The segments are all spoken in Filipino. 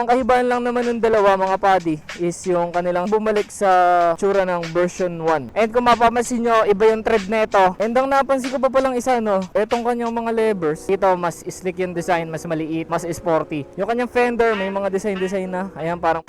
Ang kahibahan lang naman ng dalawa mga buddy is yung kanilang bumalik sa tsura ng version 1. And kung mapapansin nyo, iba yung tread nito. And ang napansin ko pa palang isa, no, etong kanyang mga levers, ito mas slick yung design, mas maliit, mas sporty. Yung kanyang fender, may mga design na, ayan parang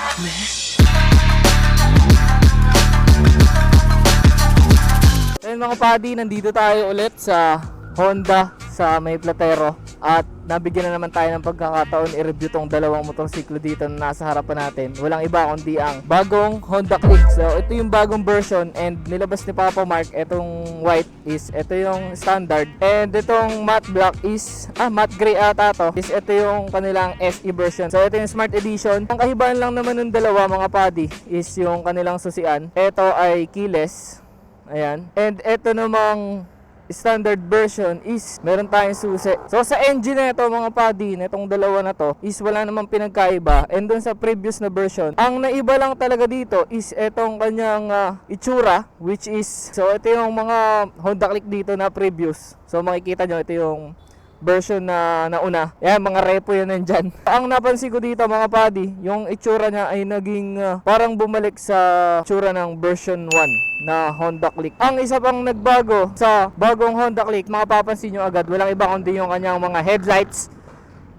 ayun mga buddy, nandito tayo ulit sa Honda sa May Platero at nabigyan na naman tayo ng pagkakataon i-review tong dalawang motorsiklo dito na nasa harapan natin. Walang iba kundi ang bagong Honda Click. So ito yung bagong version and nilabas ni Papa Mark. Itong white is ito yung standard and itong matte black is matte gray ata to is ito yung kanilang SE version. So ito yung Smart Edition. Ang kahibahan lang naman ng dalawa mga buddy is yung kanilang susian. Ito ay keyless. Ayan. And ito namang standard version is meron tayong susi. So sa engine na ito mga buddy, na itong dalawa na to is wala namang pinagkaiba. And dun sa previous na version, ang naiba lang talaga dito is itong kanyang itsura, which is, so ito yung mga Honda Click dito na previous. So makikita nyo ito yung version na nauna. Yan, mga repo yan nandyan. Ang napansin ko dito mga buddy, yung itsura niya ay naging parang bumalik sa itsura ng version 1 na Honda Click. Ang isa pang nagbago sa bagong Honda Click, mapapansin nyo agad, walang iba kundi yung kanyang mga headlights.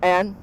Ayan.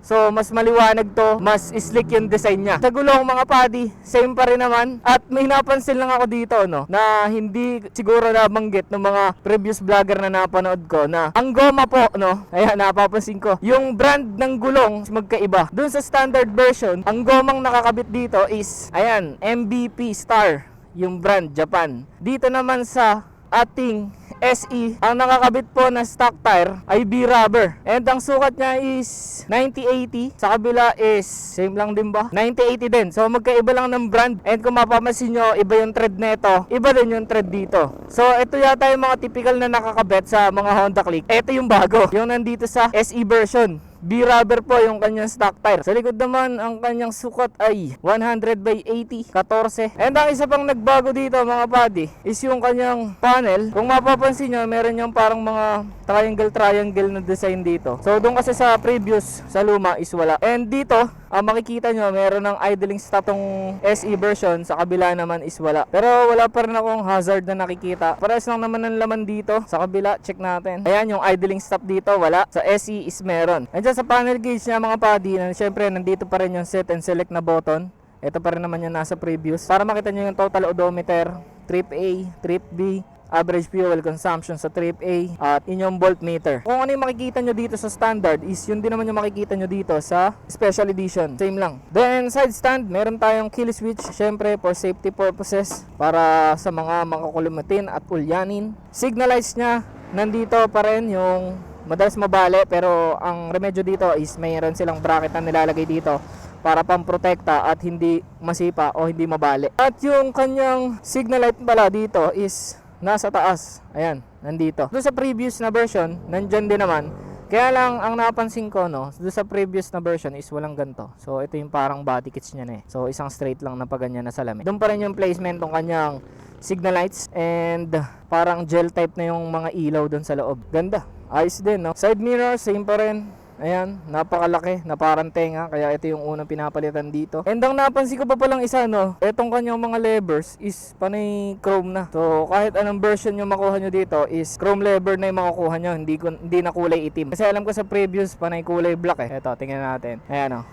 So mas maliwanag to, mas slick yung design niya. Sa gulong mga buddy, same pa rin naman. At may napansin lang ako dito no, na hindi siguro nabanggit ng mga previous vlogger na napanood ko, na ang goma po no, ayan napapansin ko, yung brand ng gulong magkaiba. Dun sa standard version, ang gomang nakakabit dito is ayan, MVP Star, yung brand Japan. Dito naman sa ating SE, ang nakakabit po na stock tire ay B-rubber. And ang sukat niya is 9080. Sa kabila is same lang din ba? 9080 din. So magkaiba lang ng brand. And kung mapapansin nyo, iba yung tread nito, iba din yung tread dito. So ito yata yung mga typical na nakakabit sa mga Honda Click. Ito yung bago, yung nandito sa SE version. B-rubber po yung kanyang stock tire. Sa likod naman, ang kanyang sukat ay 100/80, 14. And ang isa pang nagbago dito mga buddy is yung kanyang panel. Kung mapapansin nyo, meron yung parang mga triangle na design dito. So doon kasi sa previous, sa luma is wala. And dito, makikita nyo, meron ng idling stop tong SE version. Sa kabila naman is wala. Pero wala pa rin akong hazard na nakikita. Parehas lang naman ng laman dito. Sa kabila, check natin. Ayan, yung idling stop dito, wala. Sa SE is meron. And dyan sa panel gauge niya mga buddy, syempre nandito pa rin yung set and select na button. Ito pa rin naman yung nasa previous. Para makita nyo yung total odometer, trip A, trip B, average fuel consumption sa trip A, at inyong voltmeter. Kung ano yung makikita nyo dito sa standard is yun din naman yung makikita nyo dito sa special edition. Same lang. Then side stand, meron tayong kill switch, syempre for safety purposes, para sa mga makakulumatin at ulyanin. Signal lights nya, nandito pa rin yung madalas mabali, pero ang remedyo dito is mayroon silang bracket na nilalagay dito para pamprotekta at hindi masipa o hindi mabali. At yung kanyang signal light pala dito is nasa taas. Ayan, nandito. Doon sa previous na version, nandyan din naman. Kaya lang, ang napansin ko, no, doon sa previous na version is walang ganito. So, ito yung parang body kits niya na eh. So, isang straight lang na paganyan na salamin. Doon pa rin yung placement ng kanyang signal lights and parang gel type na yung mga ilaw doon sa loob. Ganda. Ayos din, no? Side mirror, same pa rin. Ayan, napakalaki, na parang tenga, kaya ito yung unang pinapalitan dito. And ang napansin ko pa palang isa, no, etong kanyang mga levers is panay chrome na. So kahit anong version yung makuha nyo dito is chrome lever na yung makukuha nyo, hindi na kulay itim. Kasi alam ko sa previous panay kulay black eh. Ito, tingnan natin. Ayan,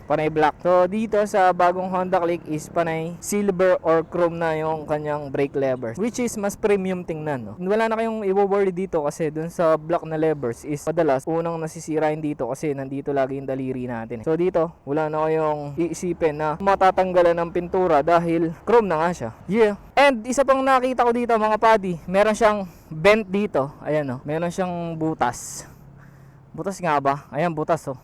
panay black. So dito sa bagong Honda Click is panay silver or chrome na yung kanyang brake levers, which is mas premium tingnan, no? Wala na kayong i-worry dito kasi dun sa black na levers is madalas unang nasisirain dito kasi nandito lagi yung daliri natin. So dito wala na kayong iisipin na matatanggalan ng pintura dahil chrome na nga siya. Yeah. And isa pang nakita ko dito mga buddy, meron siyang vent dito. Ayan, no? Meron siyang butas. Butas nga ba? Ayan, butas, oh.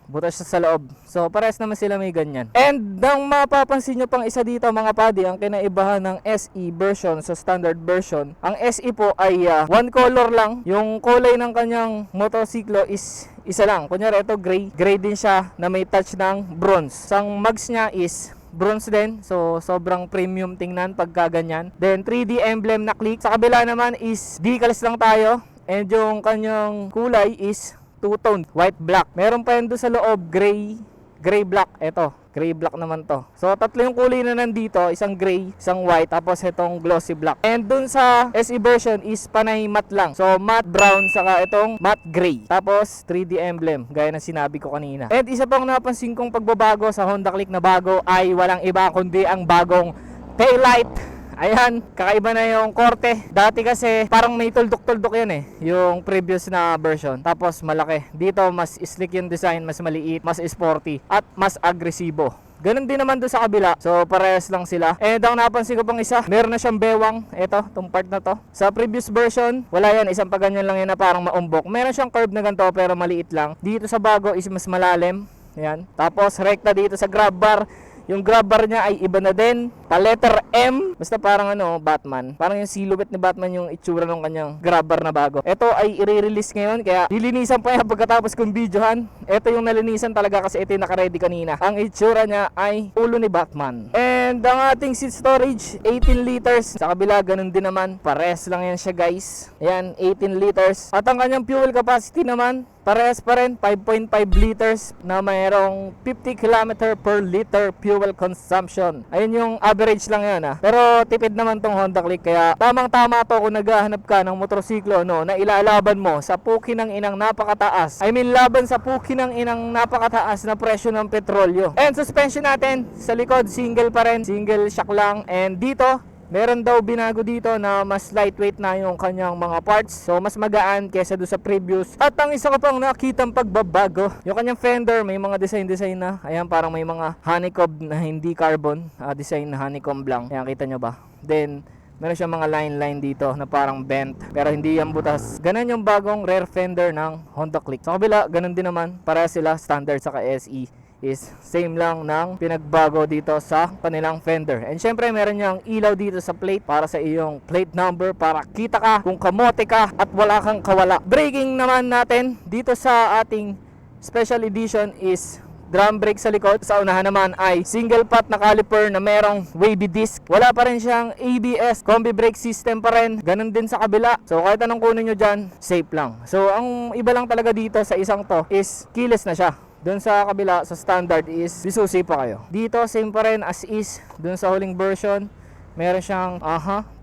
Butas siya sa loob. So parehas naman sila may ganyan. And nang mapapansin nyo pang isa dito mga buddy, ang kinaibahan ng SE version sa standard version, ang SE po ay one color lang. Yung kulay ng kanyang motorsiklo is isa lang. Kunyari ito gray. Gray din siya na may touch ng bronze. Ang mags niya is bronze din. So sobrang premium tingnan pagka ganyan. Then 3D emblem na click. Sa kabila naman is decals lang tayo. And yung kanyang kulay is two-tone, white black. Meron pa yun doon sa loob, gray gray black. Ito, gray black naman to. So tatlo yung kulay na nandito, isang gray, isang white, tapos itong glossy black. And dun sa SE version is panay matte lang. So matte brown saka itong matte gray. Tapos 3D emblem, gaya ng sinabi ko kanina. And isa pang napansin kong pagbabago sa Honda Click na bago ay walang iba kundi ang bagong taillight. Ayan, kakaiba na yung korte. Dati kasi parang may tuldok-tuldok yan yung previous na version. Tapos malaki. Dito mas slick yung design, mas maliit, mas sporty, at mas agresibo. Ganun din naman doon sa kabila. So parehas lang sila. And ang napansin ko pang isa, meron na siyang bewang. Ito, tong part na to. Sa previous version, wala yan. Isang paganyan lang yan na parang maumbok. Meron siyang curve na ganito pero maliit lang. Dito sa bago is mas malalim. Ayan. Tapos rekta dito sa grab bar. Yung grab bar niya ay iba na din. Pa letter M. Basta parang Batman. Parang yung silhouette ni Batman yung itsura ng kanyang grab bar na bago. Ito ay i-release ngayon. Kaya lilinisan pa yan pagkatapos kong videohan. Ito yung nalinisan talaga kasi ito yung naka-ready kanina. Ang itsura niya ay ulo ni Batman. And ang ating seat storage, 18 liters. Sa kabila, ganun din naman. Pares lang yan siya guys. Ayan, 18 liters. At ang kanyang fuel capacity naman, parehas pa rin, 5.5 liters na mayroong 50 km per liter fuel consumption. Ayun yung average lang yan Pero tipid naman tong Honda Click, kaya tamang-tama to kung naghahanap ka ng motorsiklo na ilalaban mo sa puki ng inang napakataas. I mean, laban sa puki ng inang napakataas na presyo ng petrolyo. And suspension natin sa likod, single pa rin, single shock lang. And dito, meron daw binago dito na mas lightweight na yung kanyang mga parts. So mas magaan kesa doon sa previous. At ang isa ko pang nakitang pagbabago, yung kanyang fender may mga design na. Ayan, parang may mga honeycomb na hindi carbon, design na honeycomb lang. Ayan, kita nyo ba? Then meron siyang mga line dito na parang bent pero hindi yan butas. Ganun yung bagong rear fender ng Honda Click. Sa kabila, ganun din naman. Para sila standard sa SE is same lang ng pinagbago dito sa kanilang fender. And syempre meron niyang ilaw dito sa plate para sa iyong plate number para kita ka kung kamote ka at wala kang kawala. Braking naman natin dito sa ating special edition is drum brake sa likod. Sa unahan naman ay single pot na caliper na merong wavy disc. Wala pa rin siyang ABS, combi brake system pa rin. Ganun din sa kabila. So kahit anong kunin nyo dyan, safe lang. So ang iba lang talaga dito sa isang to is keyless na siya. Doon sa kabila, sa standard is bisusi pa kayo. Dito, same pa rin as is. Doon sa huling version, meron siyang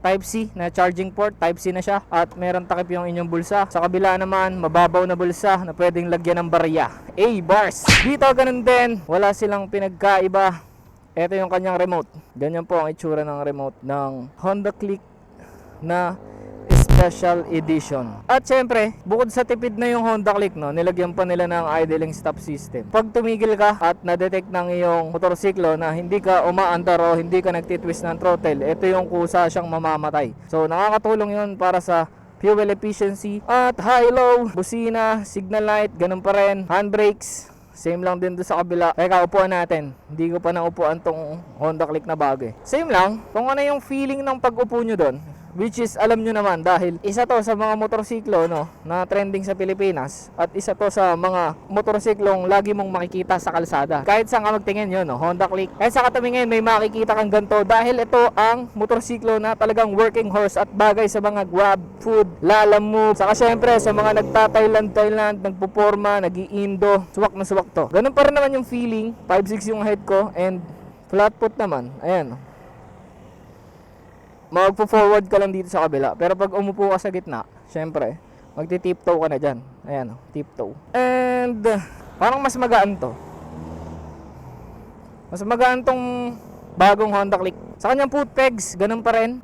Type-C na charging port. Type-C na siya. At meron takip yung inyong bulsa. Sa kabila naman, mababaw na bulsa na pwedeng lagyan ng barya. A-bars. Dito, ganun din. Wala silang pinagkaiba. Ito yung kanyang remote. Ganyan po ang itsura ng remote ng Honda Click na Special Edition. At syempre, bukod sa tipid na yung Honda Click, nilagyan pa nila ng idling stop system. Pag tumigil ka at na-detect ng iyong motorsiklo na hindi ka umaandar o hindi ka nagtitwist ng throttle, ito yung kusa siyang mamamatay. So nakakatulong yun para sa fuel efficiency. At high-low, busina, signal light, ganun pa rin. Handbrakes, same lang din doon sa kabila. Kaya upuan natin. Hindi ko pa naupuan tong Honda Click na bago Same lang. Kung ano yung feeling ng pag-upo nyo doon, which is alam nyo naman dahil isa to sa mga motorsiklo na trending sa Pilipinas at isa to sa mga motorsiklong lagi mong makikita sa kalsada. Kahit saan ka magtingin yun, Honda Click. Kahit sa katumingin may makikita kang ganito dahil ito ang motorsiklo na talagang working horse at bagay sa mga grab food, lalamove. Saka syempre sa mga nagta-Thailand, nagpuporma, nag-iindo, suwak na suwak to. Ganun pa rin naman yung feeling. 5'6" yung height ko and flat foot naman. Ayan. Magpo-forward ka lang dito sa kabila. Pero pag umupo ka sa gitna, syempre, magti-tiptoe ka na dyan. Ayan, tiptoe. And, parang mas magaan to. Mas magaan tong bagong Honda Click. Sa kanyang foot pegs, ganun pa rin.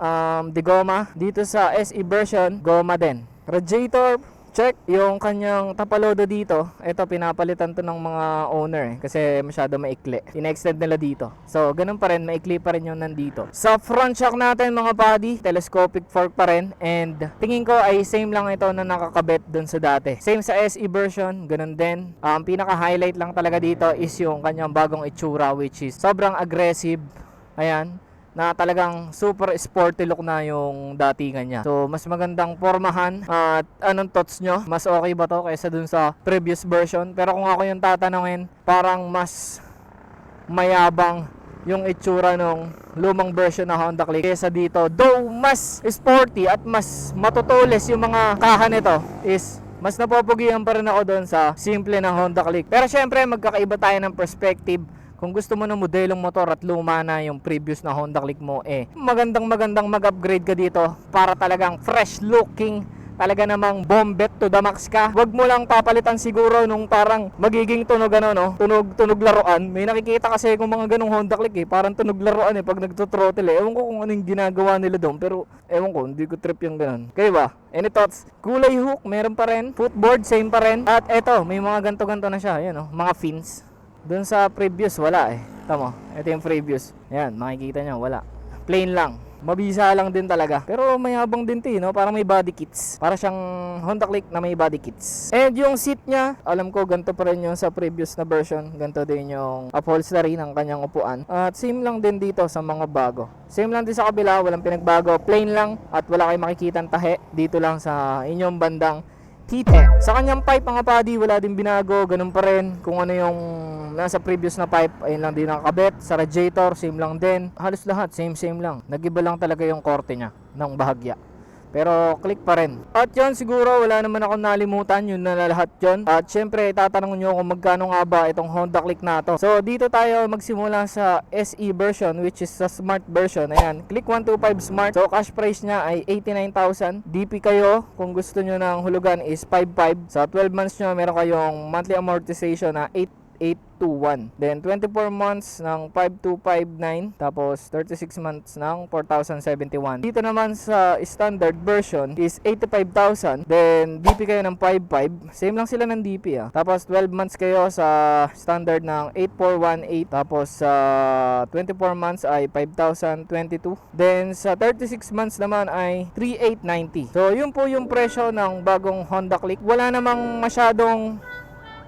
Di goma. Dito sa SE version, goma din. Radiator, check. Yung kanyang tapalodo dito, ito pinapalitan to ng mga owner kasi masyado maikli. Ina-extend nila dito. So, ganun pa rin, maikli pa rin yung nandito. Sa front shock natin mga buddy, telescopic fork pa rin. And tingin ko ay same lang ito na nakakabit dun sa dati. Same sa SE version, ganun din. Pinaka-highlight lang talaga dito is yung kanyang bagong itsura which is sobrang aggressive. Ayan. Na talagang super sporty look na yung datingan niya. So, mas magandang pormahan. At anong thoughts nyo? Mas okay ba to kaysa dun sa previous version? Pero kung ako yung tatanungin, parang mas mayabang yung itsura ng lumang version na Honda Click kaysa dito. Though mas sporty at mas matutulis yung mga kaha nito is mas napopogihan pa rin ako doon sa simple na Honda Click. Pero syempre, magkakaiba tayo ng perspective. Kung gusto mo ng modelong motor at luma na yung previous na Honda Click mo, magandang mag-upgrade ka dito para talagang fresh looking, talaga namang bombet to the max ka. Wag mo lang papalitan siguro nung parang magiging tunog tunog laruan. May nakikita kasi kung mga ganung Honda Click parang tunog laruan pag nagto-throttle Ewan ko kung anong ginagawa nila doon, pero ewan ko, hindi ko trip yung ganun. Kayo ba? Any thoughts? Kulay hook, meron pa rin. Footboard, same pa rin. At eto, may mga ganto-ganto na siya. Yan mga fins. Doon sa previous, wala Tama, ito yung previous. Yan, makikita nyo, wala. Plain lang. Mabisa lang din talaga. Pero mayabang din no? Parang may body kits. Para siyang Honda Click na may body kits. And yung seat niya, alam ko ganito pa rin yung sa previous na version. Ganito din yung upholstery ng kanyang upuan. At same lang din dito sa mga bago. Same lang din sa kabila, walang pinagbago. Plain lang at wala kayong makikitang tahe. Dito lang sa inyong bandang tite. Sa kanyang pipe mga padi, wala din binago. Ganun pa rin. Kung ano yung nasa previous na pipe, ayun lang din nakakabit. Sa radiator, same lang din. Halos lahat, same lang. Nagiba lang talaga yung korte niya ng bahagya. Pero click pa rin. At yun, siguro wala naman ako nalimutan. Yun na lahat yun. At syempre, tatanong nyo kung magkano nga ba itong Honda Click na to. So dito tayo magsimula sa SE version, which is sa Smart version. Ayan, Click 125 Smart. So cash price niya ay 89,000. DP kayo, kung gusto nyo ng hulugan is 5,500. Sa 12 months nyo, meron kayong monthly amortization na 8,821. Then 24 months ng 5,259. Tapos 36 months ng 4,071. Dito naman sa standard version is 85,000. Then DP kayo ng 5,500. Same lang sila ng DP Tapos 12 months kayo sa standard ng 8,418. Tapos sa 24 months ay 5,022. Then sa 36 months naman ay 3,890. So yun po yung presyo ng bagong Honda Click. Wala namang masyadong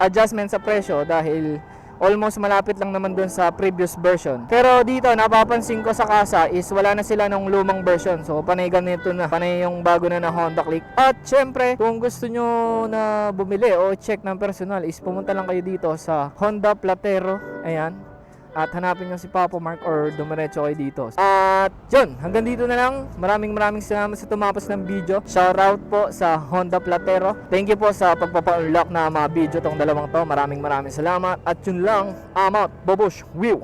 adjustment sa presyo dahil almost malapit lang naman dun sa previous version. Pero dito napapansin ko sa kasa is wala na sila ng lumang version. So panay ganito na, panay yung bago na Honda Click. At syempre, kung gusto nyo na bumili o check ng personal is pumunta lang kayo dito sa Honda Platero. Ayan. At hanapin nyo si Papa Mark or dumiretso kayo dito. At yun, hanggang dito na lang. Maraming salamat sa tumapos ng video. Shoutout po sa Honda Platero. Thank you po sa pagpapa-unlock na mga video tong dalawang to. Maraming salamat. At yun lang, I'm out. Babush. Whew.